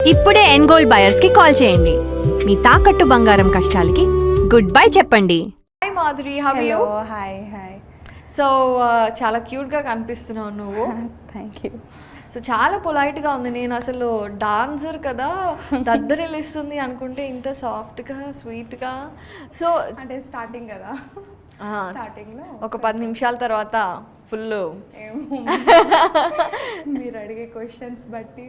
ఇప్పుడే ఎన్గోల్డ్ బయర్స్ కి కాల్ చేయండి. మీ తాకట్టు బంగారం కష్టాలకి గుడ్ బై చెప్పండి. Hi Madhuri, how are you? Hi hi. So చాలా క్యూట్గా కనిపిస్తున్నావు నువ్వు. Thank you. సో చాలా పొలైట్గా ఉంది. నేను అసలు డాన్సర్ కదా దద్దరిల్లిస్తుంది అనుకుంటే ఇంత సాఫ్ట్గా స్వీట్గా. సో అంటే స్టార్టింగ్ కదా, స్టార్టింగ్లో ఒక 10 నిమిషాల తర్వాత ఫుల్ ఏమో మీరు అడిగే క్వశ్చన్స్ బట్టి.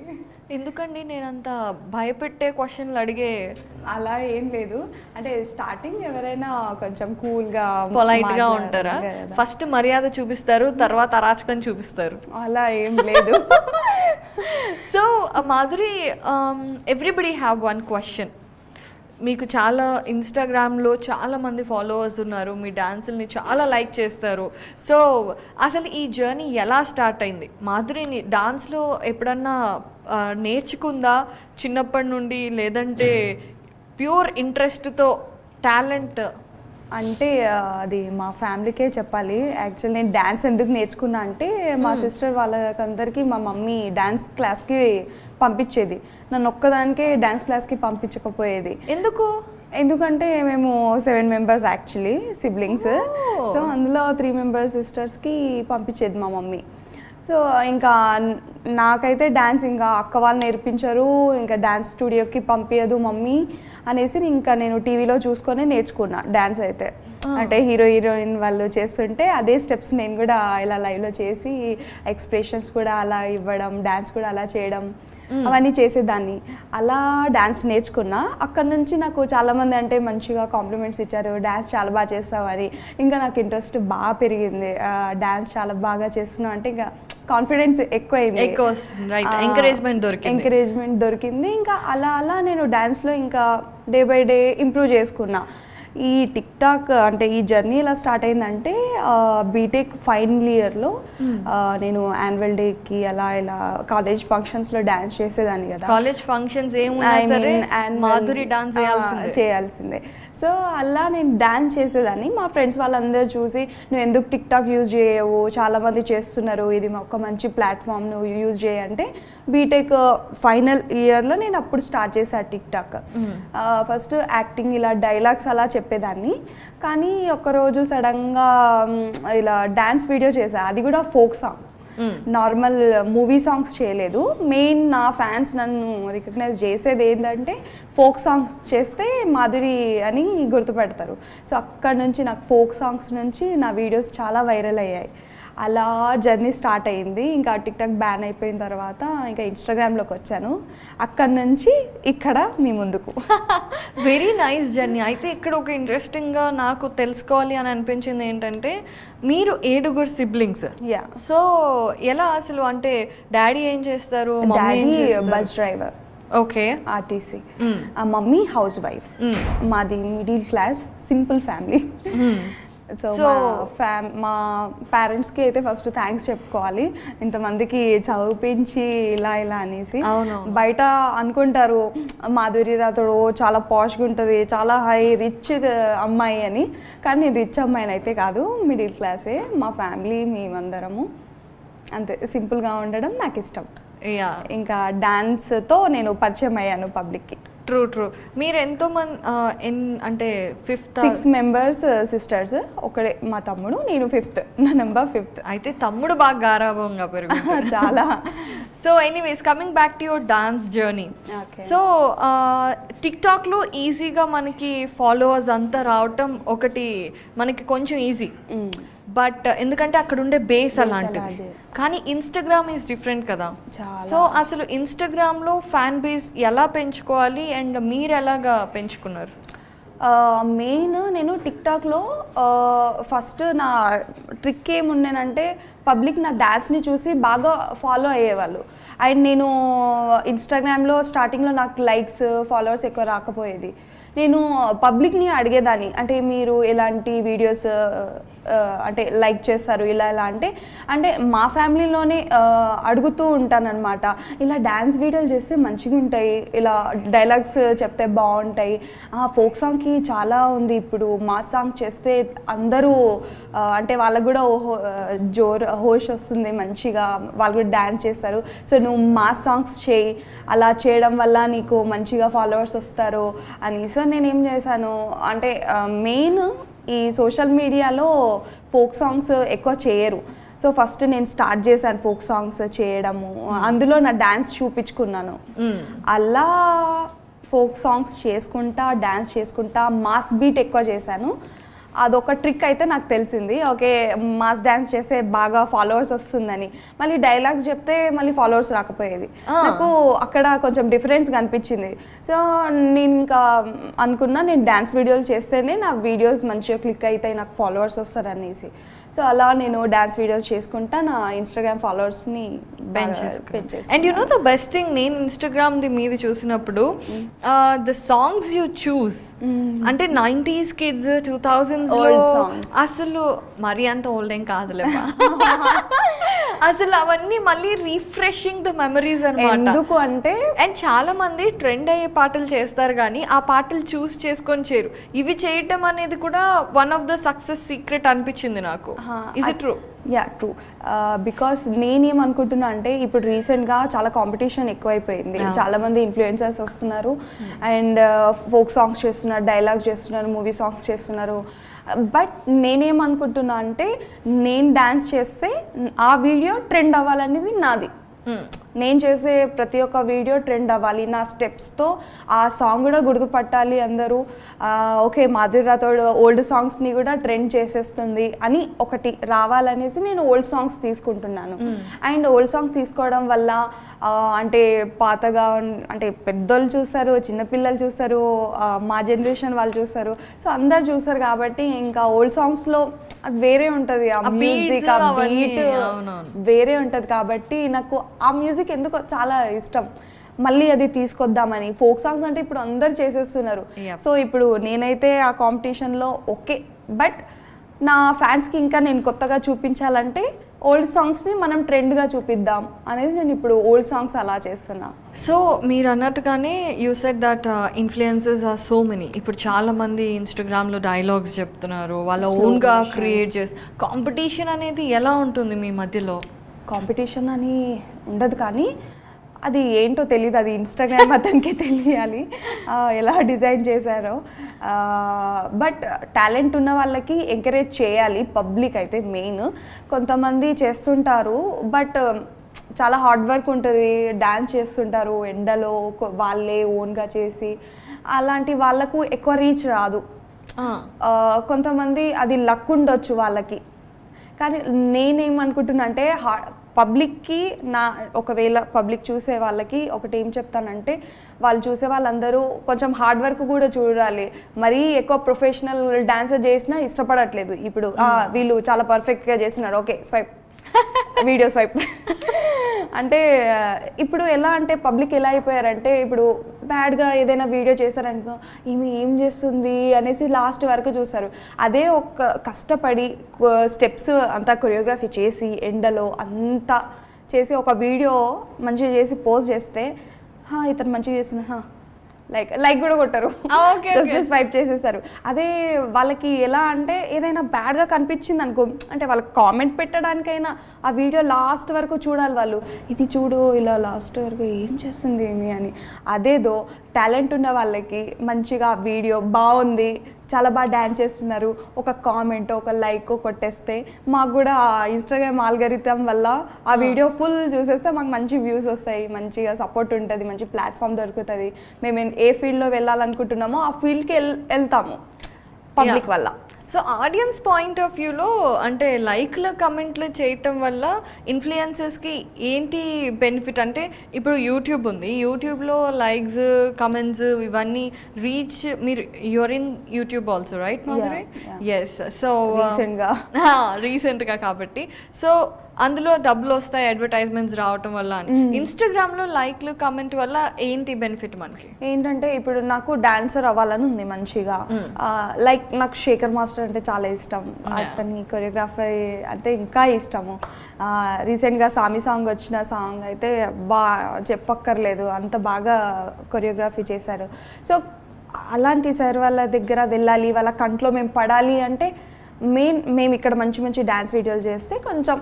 ఎందుకండి నేనంత భయపెట్టే క్వశ్చన్లు అడిగే? అలా ఏం లేదు, అంటే స్టార్టింగ్ ఎవరైనా కొంచెం కూల్గా పొలైట్గా ఉంటారా? ఫస్ట్ మర్యాద చూపిస్తారు, తర్వాత అరాచకం చూపిస్తారు. అలా ఏం లేదు. So Madhuri, everybody have one question. మీకు చాలా ఇన్స్టాగ్రామ్లో చాలామంది ఫాలోవర్స్ ఉన్నారు, మీ డాన్సుల్ని చాలా లైక్ చేస్తారు. సో అసలు ఈ జర్నీ ఎలా స్టార్ట్ అయింది? మాధురిని డాన్స్లో ఎప్పుడన్నా నేర్చుకుందా చిన్నప్పటి నుండి, లేదంటే ప్యూర్ ఇంట్రెస్ట్తో టాలెంట్? అంటే అది మా ఫ్యామిలీకే చెప్పాలి. యాక్చువల్ నేను డ్యాన్స్ ఎందుకు నేర్చుకున్నా అంటే మా సిస్టర్ వాళ్ళకందరికీ మా మమ్మీ డ్యాన్స్ క్లాస్కి పంపించేది, నన్ను ఒక్కదానికే డ్యాన్స్ క్లాస్కి పంపించకపోయేది. ఎందుకంటే మేము 7 మెంబర్స్ యాక్చువల్లీ సిబ్లింగ్స్. సో అందులో 3 మెంబర్స్ సిస్టర్స్కి పంపించేది మా మమ్మీ. సో ఇంకా నాకైతే డ్యాన్స్ ఇంకా అక్క వాళ్ళు నేర్పించరు, ఇంకా డ్యాన్స్ స్టూడియోకి పంపించదు మమ్మీ అనేసి ఇంకా నేను టీవీలో చూసుకొని నేర్చుకున్నా డ్యాన్స్ అయితే. అంటే హీరోయిన్ వాళ్ళు చేస్తుంటే అదే స్టెప్స్ నేను కూడా ఇలా లైవ్లో చేసి ఎక్స్ప్రెషన్స్ కూడా అలా ఇవ్వడం, డ్యాన్స్ కూడా అలా చేయడం, అవన్నీ చేసేదాన్ని. అలా డ్యాన్స్ నేర్చుకున్నా. అక్కడ నుంచి నాకు చాలామంది అంటే మంచిగా కాంప్లిమెంట్స్ ఇచ్చారు, డ్యాన్స్ చాలా బాగా చేస్తావు అని. ఇంకా నాకు ఇంట్రెస్ట్ బాగా పెరిగింది, డ్యాన్స్ చాలా బాగా చేస్తున్నావు అంటే ఇంకా కాన్ఫిడెన్స్ ఎక్కువైంది, ఎంకరేజ్మెంట్ దొరికింది. ఇంకా అలా అలా నేను డ్యాన్స్లో ఇంకా డే బై డే ఇంప్రూవ్ చేసుకున్నా. ఈ టిక్ టాక్ అంటే ఈ జర్నీ ఎలా స్టార్ట్ అయిందంటే బీటెక్ ఫైనల్ ఇయర్లో నేను యాన్యువల్ డేకి అలా ఇలా కాలేజ్ ఫంక్షన్స్లో డ్యాన్స్ చేసేదాన్ని కదా. కాలేజ్ ఫంక్షన్స్ చేయాల్సిందే. సో అలా నేను డ్యాన్స్ చేసేదాన్ని. మా ఫ్రెండ్స్ వాళ్ళందరూ చూసి నువ్వు ఎందుకు టిక్ టాక్ యూజ్ చేయవు, చాలామంది చేస్తున్నారు, ఇది ఒక మంచి ప్లాట్ఫామ్, నువ్వు యూజ్ చేయంటే బీటెక్ ఫైనల్ ఇయర్లో నేను అప్పుడు స్టార్ట్ చేశాను టిక్ టాక్. ఫస్ట్ యాక్టింగ్ ఇలా డైలాగ్స్ అలా చెప్పేదాన్ని. కానీ ఒకరోజు సడన్గా ఇలా డ్యాన్స్ వీడియో చేశా, అది కూడా folk song, normal movie songs చేయలేదు. మెయిన్ నా ఫ్యాన్స్ నన్ను రికగ్నైజ్ చేసేది ఏంటంటే ఫోక్ సాంగ్స్ చేస్తే మాధురి అని గుర్తుపెడతారు. సో అక్కడ నుంచి నాకు ఫోక్ సాంగ్స్ నుంచి నా వీడియోస్ చాలా వైరల్ అయ్యాయి. అలా జర్నీ స్టార్ట్ అయింది. ఇంకా టిక్ టాక్ బ్యాన్ అయిపోయిన తర్వాత ఇంకా ఇన్స్టాగ్రామ్లోకి వచ్చాను. అక్కడ నుంచి ఇక్కడ మీ ముందుకు. Very nice journey. అయితే ఇక్కడ ఒక ఇంట్రెస్టింగ్గా నాకు తెలుసుకోవాలి అని అనిపించింది ఏంటంటే మీరు 7 సిబ్లింగ్స్. సో ఎలా అసలు, అంటే డాడీ ఏం చేస్తారు? Daddy bus driver, okay, RTC. Mummy housewife. మాది middle class simple family. So మా పేరెంట్స్కి అయితే ఫస్ట్ థ్యాంక్స్ చెప్పుకోవాలి, ఇంతమందికి చదివించి ఇలా ఇలా అనేసి. బయట అనుకుంటారు మాధురి రాథోడ్ చాలా పాష్గా ఉంటుంది, చాలా హై రిచ్ అమ్మాయి అని. కానీ నేను రిచ్ అమ్మాయిని అయితే కాదు, మిడిల్ క్లాసే. మా ఫ్యామిలీ మేమందరము అంతే, సింపుల్గా ఉండడం నాకు ఇష్టం. ఇంకా డాన్స్తో నేను పరిచయం అయ్యాను పబ్లిక్కి. ట్రూ. మీరు ఎంతో మంది అంటే 6 మెంబర్స్ సిస్టర్స్, ఒకడే మా తమ్ముడు, నేను 5th, నా నెంబర్ 5th. అయితే తమ్ముడు బాగా గారాభంగా పెరుగు చాలా. So anyways, coming back to your dance journey. So టిక్ టాక్లో ఈజీగా మనకి ఫాలోవర్స్ అంతా రావటం ఒకటి మనకి కొంచెం ఈజీ, బట్ ఎందుకంటే అక్కడ ఉండే బేస్ అలాంటిది. కానీ ఇన్స్టాగ్రామ్ ఈజ్ డిఫరెంట్ కదా. సో అసలు ఇన్స్టాగ్రామ్లో ఫ్యాన్ బేస్ ఎలా పెంచుకోవాలి అండ్ మీరు ఎలాగా పెంచుకున్నారు? మెయిన్ నేను టిక్ టాక్లో ఫస్ట్ నా ట్రిక్ ఏముండేనంటే పబ్లిక్ నా డ్యాన్స్ని చూసి బాగా ఫాలో అయ్యేవాళ్ళు. అండ్ నేను ఇన్స్టాగ్రామ్లో స్టార్టింగ్లో నాకు లైక్స్ ఫాలోవర్స్ ఎక్కువ రాకపోయేది. నేను పబ్లిక్ని అడిగేదాన్ని, అంటే మీరు ఎలాంటి వీడియోస్ అంటే లైక్ చేస్తారు ఇలా ఇలా అంటే మా ఫ్యామిలీలోనే అడుగుతూ ఉంటానన్నమాట. ఇలా డ్యాన్స్ వీడియోలు చేస్తే మంచిగా ఉంటాయి, ఇలా డైలాగ్స్ చెప్తే బాగుంటాయి, ఫోక్ సాంగ్కి చాలా ఉంది, ఇప్పుడు మాస్ సాంగ్ చేస్తే అందరూ అంటే వాళ్ళకు కూడా హోష్ వస్తుంది, మంచిగా వాళ్ళు కూడా డ్యాన్స్ చేస్తారు, సో నువ్వు మాస్ సాంగ్స్ చేయి, అలా చేయడం వల్ల నీకు మంచిగా ఫాలోవర్స్ వస్తారు అని. సో నేనేం చేశాను అంటే మెయిన్ ఈ సోషల్ మీడియాలో ఫోక్ సాంగ్స్ ఎక్కువ చేయరు. సో ఫస్ట్ నేను స్టార్ట్ చేశాను ఫోక్ సాంగ్స్ చేయడము, అందులో నా డ్యాన్స్ చూపించుకున్నాను. అలా ఫోక్ సాంగ్స్ చేసుకుంటా డ్యాన్స్ చేసుకుంటా మాస్ బీట్ ఎక్కువ చేశాను. అదొక ట్రిక్ అయితే నాకు తెలిసింది, ఓకే మాస్ డ్యాన్స్ చేస్తే బాగా ఫాలోవర్స్ వస్తుందని. మళ్ళీ డైలాగ్స్ చెప్తే మళ్ళీ ఫాలోవర్స్ రాకపోయేది, నాకు అక్కడ కొంచెం డిఫరెన్స్ కనిపించింది. సో నేను ఇంకా అనుకున్నా నేను డ్యాన్స్ వీడియోలు చేస్తేనే నా వీడియోస్ మంచిగా క్లిక్ అవుతాయి, నాకు ఫాలోవర్స్ వస్తారు అనేసి. సో అలా నేను డ్యాన్స్ వీడియోస్ చేసుకుంటా నా ఇన్స్టాగ్రామ్ ఫాలోవర్స్ని పెంచేసాను. And you know the best thing, నేను ఇన్స్టాగ్రామ్ది మీది చూసినప్పుడు ద సాంగ్స్ యూ చూస్ అంటే 90s కిడ్స్ 2000s అసలు మరీ అంత ఓల్డ్ ఏం కాదులేమా అసలు అవన్నీ మళ్ళీ రీఫ్రెషింగ్ ద మెమరీస్ అన్నమాట. ఎందుకు అంటే అండ్ చాలా మంది ట్రెండ్ అయ్యే పాటలు చేస్తారు కానీ ఆ పాటలు చూస్ చేసుకొని చేయరు. ఇవి చేయటం అనేది కూడా one of the success secret అనిపించింది నాకు. Is it true? Yeah true. Because నేనేమనుకుంటున్నా అంటే ఇప్పుడు రీసెంట్గా చాలా కాంపిటీషన్ ఎక్కువైపోయింది, చాలా మంది ఇన్ఫ్లుయెన్సర్స్ వస్తున్నారు అండ్ ఫోక్ సాంగ్స్ చేస్తున్నారు, డైలాగ్స్ చేస్తున్నారు, మూవీ సాంగ్స్ చేస్తున్నారు. బట్ నేనేమనుకుంటున్నా అంటే నేను డ్యాన్స్ చేస్తే ఆ వీడియో ట్రెండ్ అవ్వాలనేది నాది. నేను చేసే ప్రతి ఒక్క వీడియో ట్రెండ్ అవ్వాలి, నా స్టెప్స్తో ఆ సాంగ్ కూడా గుర్తుపట్టాలి అందరూ. ఓకే మాధురి రాథోడ్ ఓల్డ్ సాంగ్స్ని కూడా ట్రెండ్ చేసేస్తుంది అని ఒకటి రావాలనేసి నేను ఓల్డ్ సాంగ్స్ తీసుకుంటున్నాను. అండ్ ఓల్డ్ సాంగ్స్ తీసుకోవడం వల్ల అంటే పాతగా అంటే పెద్దోళ్ళు చూస్తారు, చిన్నపిల్లలు చూస్తారు, మా జనరేషన్ వాళ్ళు చూస్తారు, సో అందరు చూస్తారు కాబట్టి ఇంకా ఓల్డ్ సాంగ్స్లో అది వేరే ఉంటుంది, ఆ మ్యూజిక్ ఆ బీట్ వేరే ఉంటుంది. కాబట్టి నాకు ఆ మ్యూజిక్ ఎందుకో చాలా ఇష్టం, మళ్ళీ అది తీసుకొద్దామని. ఫోక్ సాంగ్స్ అంటే ఇప్పుడు అందరు చేసేస్తున్నారు, సో ఇప్పుడు నేనైతే ఆ కాంపిటీషన్లో ఓకే, బట్ నా ఫ్యాన్స్కి ఇంకా నేను కొత్తగా చూపించాలంటే ఓల్డ్ సాంగ్స్ని మనం ట్రెండ్గా చూపిద్దాం అనేది నేను ఇప్పుడు ఓల్డ్ సాంగ్స్ అలా చేస్తున్నా. సో మీరు అన్నట్టుగానే you said that influences are so many. ఇప్పుడు చాలా మంది ఇన్స్టాగ్రామ్లో డైలాగ్స్ చెప్తున్నారు, వాళ్ళ ఓన్గా క్రియేట్ చేసి. కాంపిటీషన్ అనేది ఎలా ఉంటుంది మీ మధ్యలో? కాంపిటీషన్ అని ఉండదు కానీ అది ఏంటో తెలియదు, అది ఇన్స్టాగ్రామ్ అతనికి తెలియాలి ఎలా డిజైన్ చేశారో. బట్ టాలెంట్ ఉన్న వాళ్ళకి ఎంకరేజ్ చేయాలి పబ్లిక్ అయితే మెయిన్. కొంతమంది చేస్తుంటారు బట్ చాలా హార్డ్ వర్క్ ఉంటుంది, డ్యాన్స్ చేస్తుంటారు ఎండలో వాళ్ళే ఓన్గా చేసి, అలాంటి వాళ్ళకు ఎక్కువ రీచ్ రాదు. కొంతమంది అది లక్ ఉండొచ్చు వాళ్ళకి. కానీ నేనేమనుకుంటున్నా అంటే పబ్లిక్కి ఒకవేళ పబ్లిక్ చూసే వాళ్ళకి ఒకటి ఏం చెప్తానంటే, వాళ్ళు చూసే వాళ్ళందరూ కొంచెం హార్డ్ వర్క్ కూడా చూడాలి. మరీ ఎక్కువ ప్రొఫెషనల్ డాన్సర్ చేసినా ఇష్టపడట్లేదు. ఇప్పుడు వీళ్ళు చాలా పర్ఫెక్ట్గా చేస్తున్నారు, ఓకే స్వైప్ వీడియో స్వైప్ అంటే ఇప్పుడు ఎలా అంటే పబ్లిక్ ఎలా అయిపోయారంటే, ఇప్పుడు బ్యాడ్గా ఏదైనా వీడియో చేశారనుకో ఈమె ఏం చేస్తుంది అనేసి లాస్ట్ వరకు చూస్తారు. అదే ఒక కష్టపడి స్టెప్స్ అంతా కొరియోగ్రఫీ చేసి ఎండలో అంతా చేసి ఒక వీడియో మంచిగా చేసి పోస్ట్ చేస్తే ఇతను మంచిగా చేస్తున్నా లైక్ కూడా కొట్టరు, జస్ట్ స్వైప్ చేసేస్తారు. అదే వాళ్ళకి ఎలా అంటే ఏదైనా బ్యాడ్గా కనిపించింది అనుకో, అంటే వాళ్ళకి కామెంట్ పెట్టడానికైనా ఆ వీడియో లాస్ట్ వరకు చూడాలి వాళ్ళు, ఇది చూడు ఇలా లాస్ట్ వరకు ఏం చేస్తుంది ఏమి అని. అదేదో టాలెంట్ ఉన్న వాళ్ళకి మంచిగా వీడియో బాగుంది, చాలా బాగా డ్యాన్స్ చేస్తున్నారు, ఒక కామెంట్ ఒక లైక్ కొట్టేస్తే మాకు కూడా ఇన్స్టాగ్రామ్ ఆల్గరిథం వల్ల ఆ వీడియో ఫుల్ చూసేస్తే మాకు మంచి వ్యూస్ వస్తాయి, మంచిగా సపోర్ట్ ఉంటుంది, మంచి ప్లాట్ఫామ్ దొరుకుతుంది. మేము ఏ ఫీల్డ్లో వెళ్ళాలనుకుంటున్నామో ఆ ఫీల్డ్కి వెళ్తాము పబ్లిక్ వల్ల. సో ఆడియన్స్ పాయింట్ ఆఫ్ వ్యూలో అంటే లైక్లు కమెంట్లు చేయటం వల్ల ఇన్ఫ్లుయెన్సర్స్కి ఏంటి బెనిఫిట్ అంటే, ఇప్పుడు యూట్యూబ్ ఉంది, యూట్యూబ్లో లైక్స్ కమెంట్స్ ఇవన్నీ రీచ్, మీరు you are in YouTube also right Madhuri? Yes. So రీసెంట్గా కాబట్టి సో అందులో డబ్బులు వస్తాయి అడ్వర్టైజ్మెంట్స్ రావటం వల్ల అని. ఇన్స్టాగ్రామ్లో లైక్లు కమెంట్ వల్ల ఏంటి బెనిఫిట్ మనకి? ఏంటంటే ఇప్పుడు నాకు డాన్సర్ అవ్వాలని ఉంది మంచిగా. లైక్ నాకు శేఖర్ మాస్టర్ అంటే చాలా ఇష్టం, అతని కొరియోగ్రఫీ అంటే ఇంకా ఇష్టము. రీసెంట్గా సామి సాంగ్ వచ్చిన సాంగ్ అయితే చెప్పక్కర్లేదు, అంత బాగా కొరియోగ్రఫీ చేశారు. సో అలాంటి సార్ వాళ్ళ దగ్గర వెళ్ళాలి, వాళ్ళ కంట్లో మేము పడాలి అంటే మేము ఇక్కడ మంచి మంచి డ్యాన్స్ వీడియోలు చేస్తే కొంచెం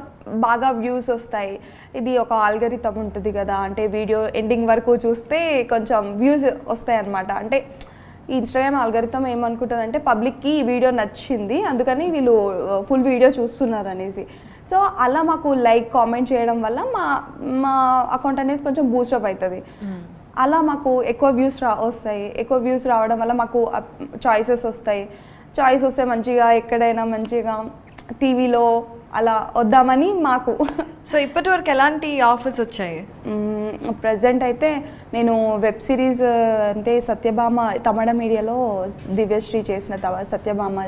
బాగా వ్యూస్ వస్తాయి. ఇది ఒక ఆల్గరిథం ఉంటుంది కదా, అంటే వీడియో ఎండింగ్ వరకు చూస్తే కొంచెం వ్యూస్ వస్తాయి అన్నమాట. అంటే ఈ ఇన్స్టాగ్రామ్ ఆల్గరిథం ఏమనుకుంటుందంటే పబ్లిక్కి ఈ వీడియో నచ్చింది అందుకని వీళ్ళు ఫుల్ వీడియో చూస్తున్నారు అనేసి. సో అలా మాకు లైక్ కామెంట్ చేయడం వల్ల మా అకౌంట్ అనేది కొంచెం బూస్టప్ అవుతుంది. అలా మాకు ఎక్కువ వ్యూస్ వస్తాయి. ఎక్కువ వ్యూస్ రావడం వల్ల మాకు చాయిసెస్ వస్తాయి. చాయిస్ వస్తే మంచిగా ఎక్కడైనా మంచిగా టీవీలో అలా వద్దామని మాకు. సో ఇప్పటి వరకు ఎలాంటి ఆఫర్స్ వచ్చాయి? ప్రజెంట్ అయితే నేను వెబ్ సిరీస్ అంటే సత్యభామ తమిళ మీడియాలో దివ్యశ్రీ చేసిన సత్యభామ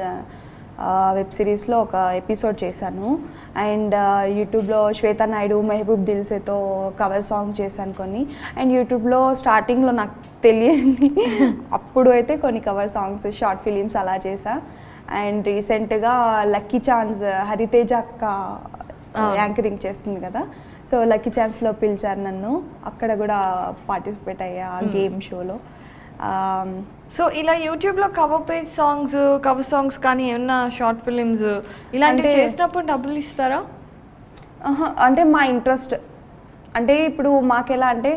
వెబ్ సిరీస్లో ఒక ఎపిసోడ్ చేశాను. అండ్ యూట్యూబ్లో శ్వేతా నాయుడు మెహబూబ్ దిల్సేతో కవర్ సాంగ్ చేశాను కొన్ని. అండ్ యూట్యూబ్లో స్టార్టింగ్లో నాకు తెలియని అప్పుడు అయితే కొన్ని కవర్ సాంగ్స్ షార్ట్ ఫిలిమ్స్ అలా చేశా. అండ్ రీసెంట్గా లక్కీ ఛాన్స్ హరితేజ అక్క యాంకరింగ్ చేస్తుంది కదా, సో లక్కీ ఛాన్స్లో పిలిచారు నన్ను, అక్కడ కూడా పార్టిసిపేట్ అయ్యా ఆ గేమ్ షోలో. సో ఇలా యూట్యూబ్లో కవర్ సాంగ్స్ కానీ ఏమన్నా షార్ట్ ఫిలిమ్స్ ఇలాంటివి చేసినప్పుడు డబ్బులు ఇస్తారా? అంటే మా ఇంట్రెస్ట్ అంటే ఇప్పుడు మాకెలా అంటే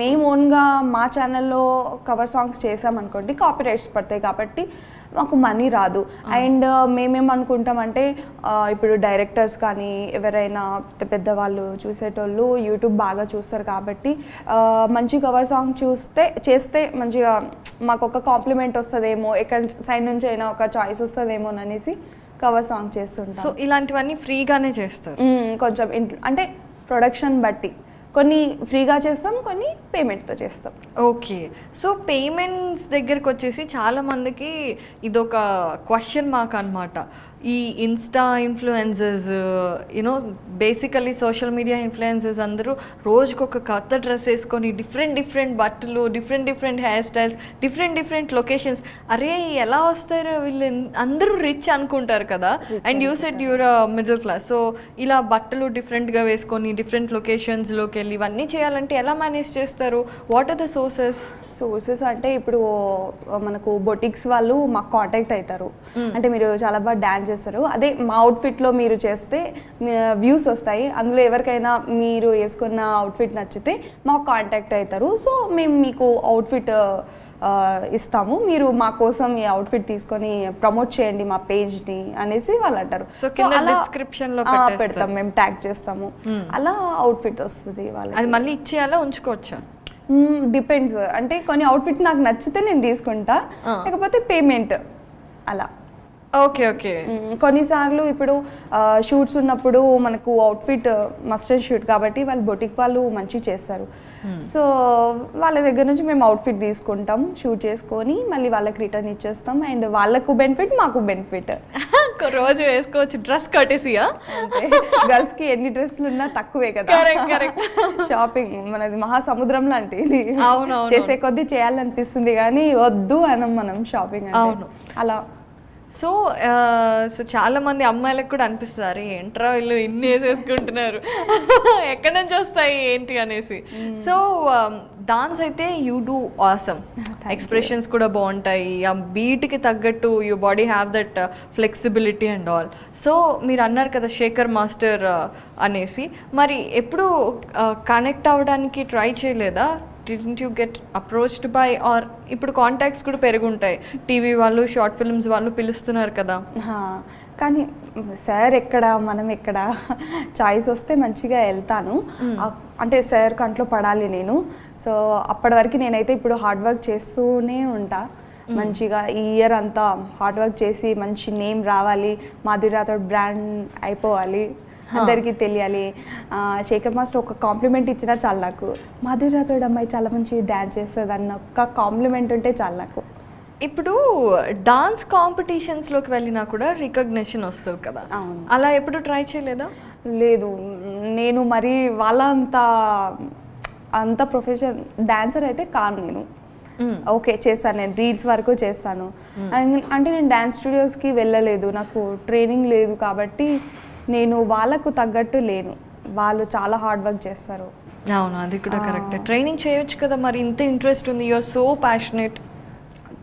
మేము ఓన్గా మా ఛానల్లో కవర్ సాంగ్స్ చేసామనుకోండి కాపీరైట్స్ పడతాయి కాబట్టి మాకు మనీ రాదు. అండ్ మేమేమనుకుంటామంటే ఇప్పుడు డైరెక్టర్స్ కానీ ఎవరైనా పెద్దవాళ్ళు చూసేటోళ్ళు యూట్యూబ్ బాగా చూస్తారు కాబట్టి మంచి కవర్ సాంగ్ చేస్తే మంచిగా మాకు ఒక కాంప్లిమెంట్ వస్తుందేమో, ఎక్కడి సైడ్ నుంచి అయినా ఒక చాయిస్ వస్తుందేమో అనేసి కవర్ సాంగ్ చేస్తుంటాం. సో ఇలాంటివన్నీ ఫ్రీగానే చేస్తారు? కొంచెం అంటే ప్రొడక్షన్ బట్టి కొన్ని ఫ్రీగా చేస్తాం, కొన్ని పేమెంట్తో చేస్తాం. ఓకే. సో పేమెంట్స్ దగ్గరకు వచ్చేసి చాలామందికి ఇదొక క్వశ్చన్ మార్క్ అనమాట. ఈ insta influencers you know basically social media influencers అందరూ రోజుకొక కొత్త డ్రెస్ వేసుకొని డిఫరెంట్ బట్టలు, different hair styles, different locations. అరే ఎలా వస్తారు వీళ్ళు, అందరూ రిచ్ అనుకుంటారు కదా. And you said you're middle class. So ఇలా బట్టలు డిఫరెంట్గా వేసుకొని డిఫరెంట్ లొకేషన్స్లోకి వెళ్ళి ఇవన్నీ చేయాలంటే ఎలా మేనేజ్ చేస్తారు? వాట్ ఆర్ ద సోర్సెస్ అంటే ఇప్పుడు మనకు బొటిక్స్ వాళ్ళు మాకు కాంటాక్ట్ అవుతారు. అంటే మీరు చాలా బాగా డ్యాన్స్ చేస్తారు, అదే మా అవుట్ఫిట్లో మీరు చేస్తే వ్యూస్ వస్తాయి, అందులో ఎవరికైనా మీరు వేసుకున్న అవుట్ఫిట్ నచ్చితే మాకు కాంటాక్ట్ అవుతారు. సో మేము మీకు అవుట్ఫిట్ ఇస్తాము, మీరు మా కోసం ఈ అవుట్ఫిట్ తీసుకొని ప్రమోట్ చేయండి మా పేజ్ని అనేసి వాళ్ళు అంటారు. సో డిస్క్రిప్షన్లో పెడతాం, మేము ట్యాగ్ చేస్తాము, అలా అవుట్ఫిట్ వస్తుంది వాళ్ళకి. అది మళ్ళీ ఇచ్చేయాలా ఉంచుకోవచ్చా? డిపెండ్స్. అంటే కొన్ని అవుట్ఫిట్ నాకు నచ్చితే నేను తీసుకుంటా, లేకపోతే పేమెంట్ అలా. ఓకే. కొన్నిసార్లు ఇప్పుడు షూట్స్ ఉన్నప్పుడు మనకు అవుట్ఫిట్ మస్ట్ అండ్ షూట్ కాబట్టి వాళ్ళు బొటిక్ వాళ్ళు మంచి చేస్తారు. సో వాళ్ళ దగ్గర నుంచి మేము అవుట్ఫిట్ తీసుకుంటాం, షూట్ చేసుకొని మళ్ళీ వాళ్ళకి రిటర్న్ ఇచ్చేస్తాం. అండ్ వాళ్ళకు బెనిఫిట్, మాకు బెనిఫిట్. రోజు వేసుకోవచ్చు డ్రెస్ కట్టేసియా? గర్ల్స్ కి ఎన్ని డ్రెస్సులు ఉన్నా తక్కువే కదా. షాపింగ్ మనది మహాసముద్రం లాంటిది, చేసే కొద్దీ చేయాలనిపిస్తుంది కానీ వద్దు అనం మనం షాపింగ్ అంటే అలా. సో చాలా మంది అమ్మాయిలకు కూడా అనిపిస్తారు ఏంట్రా వీళ్ళు ఇన్ని వేసేసుకుంటున్నారు, ఎక్కడి నుంచి వస్తాయి ఏంటి అనేసి. సో డాన్స్ అయితే యూ డూ ఆసమ్, ఎక్స్ప్రెషన్స్ కూడా బాగుంటాయి, ఆ బీట్కి తగ్గట్టు you body have that flexibility and all. So మీరు అన్నారు కదా శేఖర్ మాస్టర్ అనేసి, మరి ఎప్పుడు కనెక్ట్ అవ్వడానికి ట్రై చేయలేదా? Didn't you get approached by, or ఇప్పుడు కాంటాక్ట్స్ కూడా పెరుగుంటాయి, టీవీ వాళ్ళు షార్ట్ ఫిల్మ్స్ వాళ్ళు పిలుస్తున్నారు కదా. కానీ సార్ ఎక్కడ మనం ఎక్కడ, చాయిస్ వస్తే మంచిగా వెళ్తాను. అంటే సార్ కంట్లో పడాలి నేను. సో అప్పటి వరకు నేనైతే ఇప్పుడు హార్డ్ వర్క్ చేస్తూనే ఉంటా మంచిగా. ఈ ఇయర్ అంతా హార్డ్ వర్క్ చేసి మంచి నేమ్ రావాలి, మాధురి రాథోడ్ బ్రాండ్ అయిపోవాలి, అందరికీ తెలియాలి. శేఖర్ మాస్టర్ ఒక కాంప్లిమెంట్ ఇచ్చినా చాలు నాకు, మాధురి రాథోడ్ అమ్మాయి చాలా మంచి డ్యాన్స్ చేస్తుంది అన్న ఒక్క కాంప్లిమెంట్ ఉంటే చాలు నాకు. ఇప్పుడు డాన్స్ కాంపిటీషన్స్లోకి వెళ్ళినా కూడా రికగ్నిషన్ వస్తుంది కదా, అవును. అలా ఎప్పుడు ట్రై చేయలేదా? లేదు, నేను మరి వాళ్ళ అంత ప్రొఫెషన్ డాన్సర్ అయితే కాను నేను. ఓకే చేస్తాను, నేను రీల్స్ వరకు చేస్తాను. అంటే నేను డ్యాన్స్ స్టూడియోస్కి వెళ్ళలేదు, నాకు ట్రైనింగ్ లేదు కాబట్టి నేను వాళ్ళకు తగ్గట్టు లేను. వాళ్ళు చాలా హార్డ్ వర్క్ చేస్తారు. అవును, అది కూడా కరెక్ట్. ట్రైనింగ్ చేయొచ్చు కదా, మరి ఇంత ఇంట్రెస్ట్ ఉంది, యూఆర్ సో ప్యాషనేట్.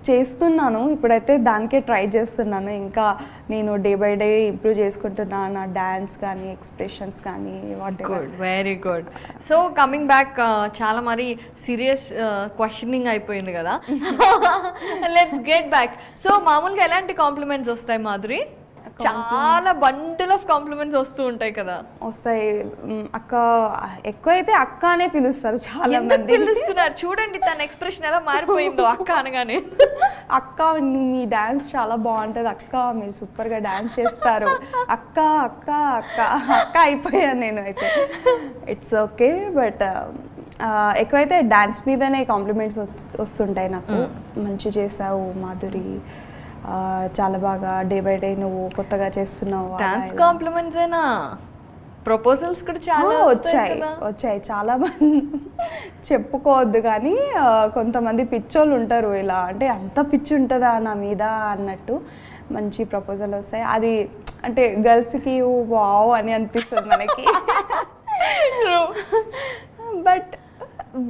చేస్తున్నాను, ఇప్పుడైతే దానికే ట్రై చేస్తున్నాను. ఇంకా నేను డే బై డే ఇంప్రూవ్ చేసుకుంటున్నాను, నా డ్యాన్స్ కానీ ఎక్స్ప్రెషన్స్ కానీ what ever. Good, very good. So coming back, చాలా మరి సీరియస్ క్వశ్చనింగ్ అయిపోయింది కదా, లెట్స్ గెట్ బ్యాక్. సో మామూలుగా ఎలాంటి కాంప్లిమెంట్స్ వస్తాయి మాధురి? చాలా బండిల్ ఆఫ్ కాంప్లిమెంట్స్ వస్తూ ఉంటాయి కదా. వస్తాయి అక్క, ఎక్కువైతే అక్క అనే పిలుస్తారు చాలా మంది. పిలుస్తున్నారు చూడండి, తన ఎక్స్ప్రెషన్ ఎలా మారిపోయిందో అక్క అనగానే. అక్క మీ డాన్స్ చాలా బాగుంటుంది అక్క, మీరు సూపర్గా డాన్స్ చేస్తారు అక్క అక్క అక్క అక్క అయిపోయాను నేను అయితే. ఇట్స్ ఓకే, బట్ ఎక్కువైతే డాన్స్ మీదనే కాంప్లిమెంట్స్ వస్తుంటాయి నాకు. మంచి చేసావు మాధురి, చాలా బాగా డే బై డే నువ్వు కొత్తగా చేస్తున్నావు. డాన్స్ కాంప్లిమెంట్స్ అయినా ప్రపోజల్స్ కూడా చాలా వచ్చాయి చాలా మంది. చెప్పుకోవద్దు కానీ కొంతమంది పిచ్చోళ్ళు ఉంటారు, ఇలా అంటే అంత పిచ్చి ఉంటుందా నా మీద అన్నట్టు మంచి ప్రపోజల్ వస్తాయి. అది అంటే గర్ల్స్కి వావ్ అని అనిపిస్తుంది మనకి. బట్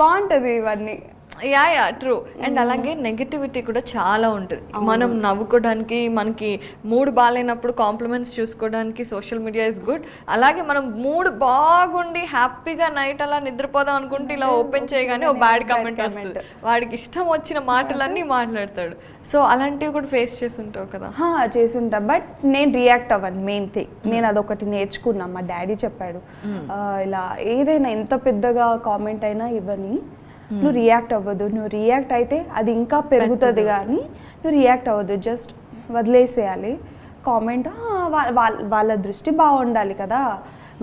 బాగుంటుంది ఇవన్నీ. Yeah true. అండ్ అలాగే నెగటివిటీ కూడా చాలా ఉంటుంది. మనం నవ్వుకోవడానికి, మనకి మూడ్ బాగాలేనప్పుడు కాంప్లిమెంట్స్ చూసుకోవడానికి సోషల్ మీడియా ఇస్ గుడ్. అలాగే మనం మూడ్ బాగుండి హ్యాపీగా నైట్ అలా నిద్రపోదాం అనుకుంటే ఇలా ఓపెన్ చేయగానే ఓ బ్యాడ్ కామెంట్ వస్తుంది, వాడికి ఇష్టం వచ్చిన మాటలన్నీ మాట్లాడతాడు. సో అలాంటివి కూడా ఫేస్ చేసి ఉంటావు కదా? చేసుంటా, బట్ నేను రియాక్ట్ అవ్వను. మెయిన్ థింగ్ నేను అదొకటి నేర్చుకున్నా, మా డాడీ చెప్పాడు. ఇలా ఏదైనా ఎంత పెద్దగా కామెంట్ అయినా ఇవ్వని, నువ్వు రియాక్ట్ అవ్వదు. నువ్వు రియాక్ట్ అయితే అది ఇంకా పెరుగుతుంది, కానీ నువ్వు రియాక్ట్ అవ్వదు, జస్ట్ వదిలేసేయాలి. కామెంట్ వాళ్ళ దృష్టి బాగుండాలి కదా.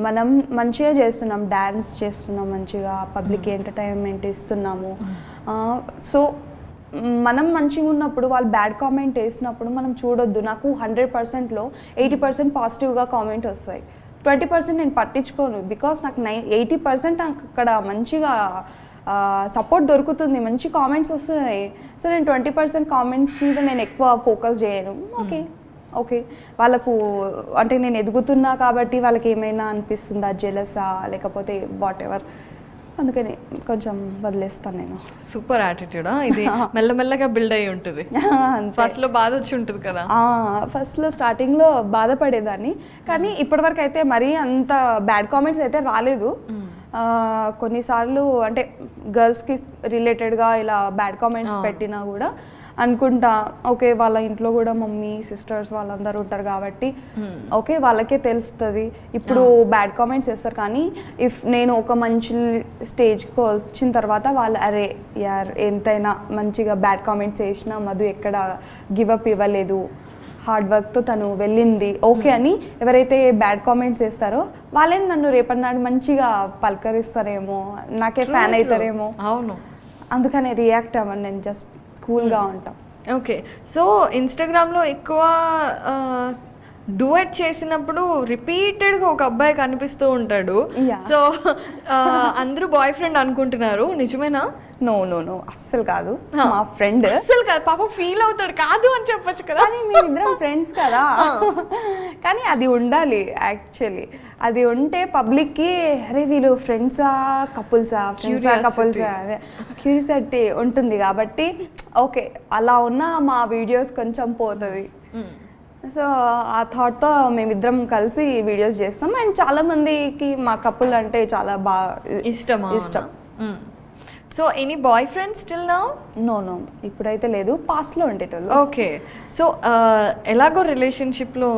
మనం మంచిగా చేస్తున్నాం, డ్యాన్స్ చేస్తున్నాం, మంచిగా పబ్లిక్ ఎంటర్టైన్మెంట్ ఇస్తున్నాము. సో మనం మంచిగా ఉన్నప్పుడు వాళ్ళు బ్యాడ్ కామెంట్ వేసినప్పుడు మనం చూడొద్దు. నాకు 100%లో 80% పాజిటివ్గా కామెంట్ వస్తాయి, 20% నేను పట్టించుకోను. బికాస్ నాకు 80% నాకు అక్కడ మంచిగా సపోర్ట్ దొరుకుతుంది, మంచి కామెంట్స్ వస్తున్నాయి. సో నేను 20% కామెంట్స్ మీద నేను ఎక్కువ ఫోకస్ చేయను. ఓకే వాళ్ళకు అంటే నేను ఎదుగుతున్నా కాబట్టి వాళ్ళకి ఏమైనా అనిపిస్తుందా, జెలసా లేకపోతే వాట్ ఎవర్, అందుకని కొంచెం వదిలేస్తాను నేను. సూపర్ యాటిట్యూడా ఇది? మెల్లమెల్లగా బిల్డ్ అయ్యి ఉంటుంది. ఫస్ట్లో బాధ వచ్చి ఉంటుంది కదా? ఫస్ట్లో స్టార్టింగ్లో బాధపడేదాన్ని, కానీ ఇప్పటివరకు అయితే మరీ అంత బ్యాడ్ కామెంట్స్ అయితే రాలేదు. కొన్నిసార్లు అంటే గర్ల్స్కి రిలేటెడ్గా ఇలా బ్యాడ్ కామెంట్స్ పెట్టినా కూడా అనుకుంటా ఓకే వాళ్ళ ఇంట్లో కూడా మమ్మీ సిస్టర్స్ వాళ్ళందరూ ఉంటారు కాబట్టి ఓకే వాళ్ళకే తెలుస్తుంది. ఇప్పుడు బ్యాడ్ కామెంట్స్ చేస్తారు, కానీ ఇఫ్ నేను ఒక మంచి స్టేజ్కి వచ్చిన తర్వాత వాళ్ళు అరే యార్ ఎంతైనా మంచిగా బ్యాడ్ కామెంట్స్ చేసినా మధు ఎక్కడ గివప్ ఇవ్వలేదు, హార్డ్ వర్క్తో తను వెళ్ళింది ఓకే అని ఎవరైతే బ్యాడ్ కామెంట్స్ చేస్తారో వాళ్ళే నన్ను రేపటి నాడు మంచిగా పలకరిస్తారేమో, నాకే ఫ్యాన్ అవుతారేమో. అవును, అందుకనే రియాక్ట్ అవ్వను, నేను జస్ట్ కూల్గా ఉంటాం. ఓకే, సో ఇన్స్టాగ్రామ్లో ఎక్కువ డూయట్ చేసినప్పుడు రిపీటెడ్గా ఒక అబ్బాయి కనిపిస్తూ ఉంటాడు. సో అందరూ బాయ్ ఫ్రెండ్ అనుకుంటున్నారు, నిజమేనా? నో అస్సలు కాదు, మా ఫ్రెండ్. అస్సలు కాదు, పాపం ఫీల్ అవుతాడు, కాదు అని చెప్పొచ్చు కదా. కానీ మేమిద్దరం ఫ్రెండ్స్ కదా. కానీ అది ఉండాలి యాక్చువల్లీ, అది ఉంటే పబ్లిక్కి అరే వీళ్ళు ఫ్రెండ్సా కపుల్సా క్యూరియాసిటీ ఉంటుంది కాబట్టి ఓకే అలా ఉన్న మా వీడియోస్ కొంచెం పోతుంది. సో ఆ థాట్తో మేమిద్దరం కలిసి వీడియోస్ చేస్తాం. అండ్ చాలా మందికి మా కపుల్ అంటే చాలా బాగా ఇష్టం. So any boyfriend still now? No ఇప్పుడైతే లేదు, పాస్ట్లో ఉండేటోళ్ళు. ఓకే, సో ఎలాగో రిలేషన్షిప్లో